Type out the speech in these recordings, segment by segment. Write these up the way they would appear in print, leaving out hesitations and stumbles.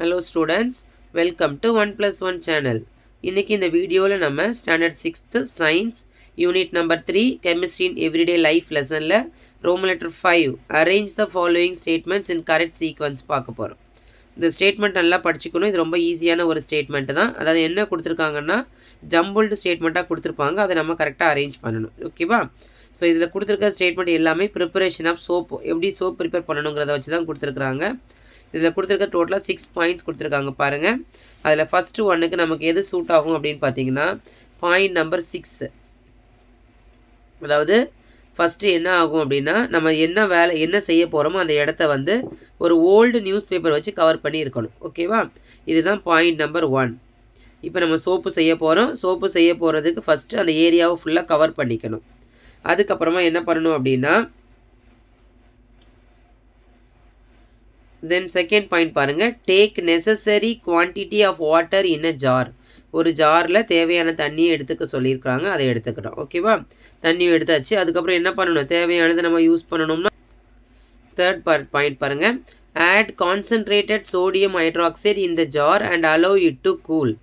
Hello students, welcome to 1+1 channel. இன்னைக்கு இந்த வீடியோவில் நம்ம standard 6th science unit number 3 chemistry in everyday life லெசனில் Roman letter 5 arrange the following statements in correct sequence பார்க்க போகிறோம். இந்த ஸ்டேட்மெண்ட் நல்லா படிச்சுக்கணும். இது ரொம்ப ஈஸியான ஒரு ஸ்டேட்மெண்ட் தான். அதாவது என்ன கொடுத்துருக்காங்கன்னா ஜம்பிள்டு ஸ்டேட்மெண்ட்டாக கொடுத்துருப்பாங்க. அதை நம்ம கரெக்டாக அரேஞ்ச் பண்ணணும். ஓகேவா? ஸோ இதில் கொடுத்துருக்க ஸ்டேட்மெண்ட் எல்லாமே ப்ரிப்பரேஷன் ஆஃப் சோப், எப்படி சோப் ப்ரிப்பேர் பண்ணணுங்கிறத வச்சு தான் கொடுத்துருக்குறாங்க. இதில் கொடுத்துருக்க டோட்டலாக 6 பாயிண்ட்ஸ் கொடுத்துருக்காங்க பாருங்கள். அதில் ஃபஸ்ட்டு ஒன்றுக்கு நமக்கு எது சூட் ஆகும் அப்படின்னு பார்த்தீங்கன்னா பாயிண்ட் நம்பர் 6. அதாவது ஃபஸ்ட்டு என்ன ஆகும் அப்படின்னா நம்ம என்ன செய்ய போகிறோமோ அந்த இடத்த வந்து ஒரு ஓல்டு நியூஸ் பேப்பர் வச்சு கவர் பண்ணி இருக்கணும். ஓகேவா? இதுதான் பாயிண்ட் நம்பர் 1. இப்போ நம்ம சோப்பு செய்ய போகிறோம். சோப்பு செய்ய போகிறதுக்கு ஃபஸ்ட்டு அந்த ஏரியாவை ஃபுல்லாக கவர் பண்ணிக்கணும். அதுக்கப்புறமா என்ன பண்ணணும் அப்படின்னா தென் செகண்ட் பாயிண்ட் பாருங்கள், take necessary quantity of water in a jar. ஒரு ஜாரில் தேவையான தண்ணியை எடுத்துக்க சொல்லியிருக்காங்க, அதை எடுத்துக்கிறோம். ஓகேவா? தண்ணியும் எடுத்தாச்சு. அதுக்கப்புறம் என்ன பண்ணணும், தேவையானதை நம்ம யூஸ் பண்ணணும்னா தேர்ட் பாயிண்ட் பாருங்கள், add concentrated sodium hydroxide in the jar and allow it to cool.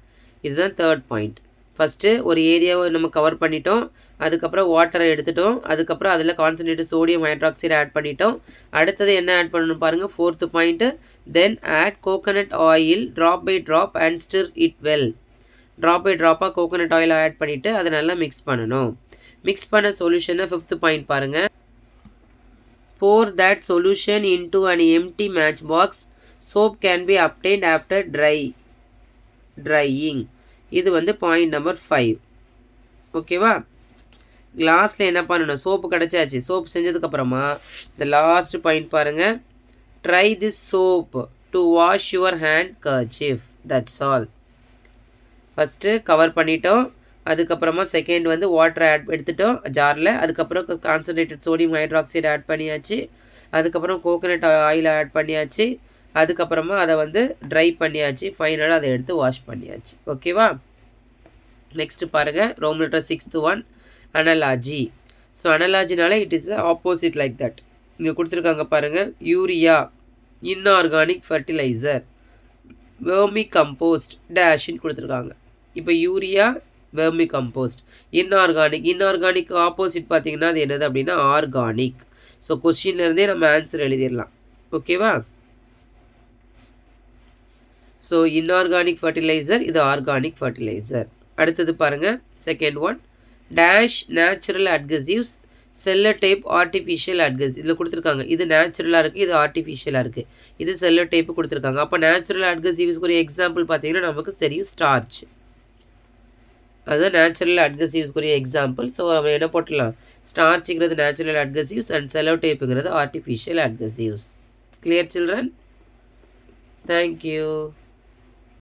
இதுதான் தேர்ட் பாயிண்ட். ஃபஸ்ட்டு ஒரு ஏரியாவை நம்ம கவர் பண்ணிட்டோம், அதுக்கப்புறம் வாட்டரை எடுத்துட்டோம், அதுக்கப்புறம் அதில் கான்சன்ட்ரேட்டட் சோடியம் ஹைட்ராக்சைடு ஆட் பண்ணிட்டோம். அடுத்தது என்ன ஆட் பண்ணணும் பாருங்கள், fourth point, then add coconut oil drop by drop and stir it well. Drop by ட்ராப்பாக கோகனட் ஆயில் ஆட் பண்ணிவிட்டு அதை நல்லா மிக்ஸ் பண்ணணும். மிக்ஸ் பண்ண சொல்யூஷனை ஃபிஃப்த்து பாயிண்ட் பாருங்கள், pour that solution into an empty match box. Soap can be obtained after drying. இது வந்து பாயிண்ட் நம்பர் 5. ஓகேவா? லாஸ்ட்டில் என்ன பண்ணணும், சோப்பு கிடச்சாச்சு. சோப்பு செஞ்சதுக்கப்புறமா இந்த லாஸ்ட் பாயிண்ட் பாருங்கள், try this soap to wash your hand kerchief. That's all. First cover பண்ணிட்டோம். அதுக்கப்புறமா செகண்ட் வந்து வாட்டர் எடுத்துட்டோம் ஜாரில். அதுக்கப்புறம் கான்சன்ட்ரேட்டட் சோடியம் ஹைட்ராக்சைடு ஆட் பண்ணியாச்சு. அதுக்கப்புறம் கோகனட் ஆயில் ஆட் பண்ணியாச்சு. அதுக்கப்புறமா அதை வந்து ட்ரை பண்ணியாச்சு. ஃபைனலாக அதை எடுத்து வாஷ் பண்ணியாச்சு. ஓகேவா? நெக்ஸ்ட்டு பாருங்கள், Roman letter 6th one, analogy. So அனலாஜினால it is opposite like that. இங்கே கொடுத்துருக்காங்க பாருங்கள், urea inorganic fertiliser, vermicompost டேஷின்னு கொடுத்துருக்காங்க. இப்போ urea, vermicompost, inorganic opposite பார்த்தீங்கன்னா அது என்னது அப்படின்னா ஆர்கானிக். ஸோ கொஸ்டின்லேருந்தே நம்ம ஆன்சர் எழுதிடலாம். ஓகேவா? ஸோ இன்ஆர்கானிக் ஃபர்டிலைசர், இது ஆர்கானிக் ஃபர்டிலைசர். அடுத்தது பாருங்கள், second one, dash natural adhesives cello tape artificial adhesive. இதில் கொடுத்துருக்காங்க, இது நேச்சுரலாக இருக்குது, இது ஆர்டிஃபிஷியலாக இருக்குது. இது செல்லோ டேப்பு கொடுத்துருக்காங்க. அப்போ நேச்சுரல் அட்கசிவ்ஸ்க்கு ஒரு எக்ஸாம்பிள் பார்த்தீங்கன்னா நமக்கு தெரியும், ஸ்டார்ச். அதுதான் நேச்சுரல் அட்கசிவ்ஸ்க்குரிய எக்ஸாம்பிள். ஸோ நம்ம என்ன போட்டலாம், ஸ்டார்ச்சுங்கிறது நேச்சுரல் அட்கசிவ்ஸ் அண்ட் செல்லோ டேப்புங்கிறது artificial adhesives. Clear children? Thank you.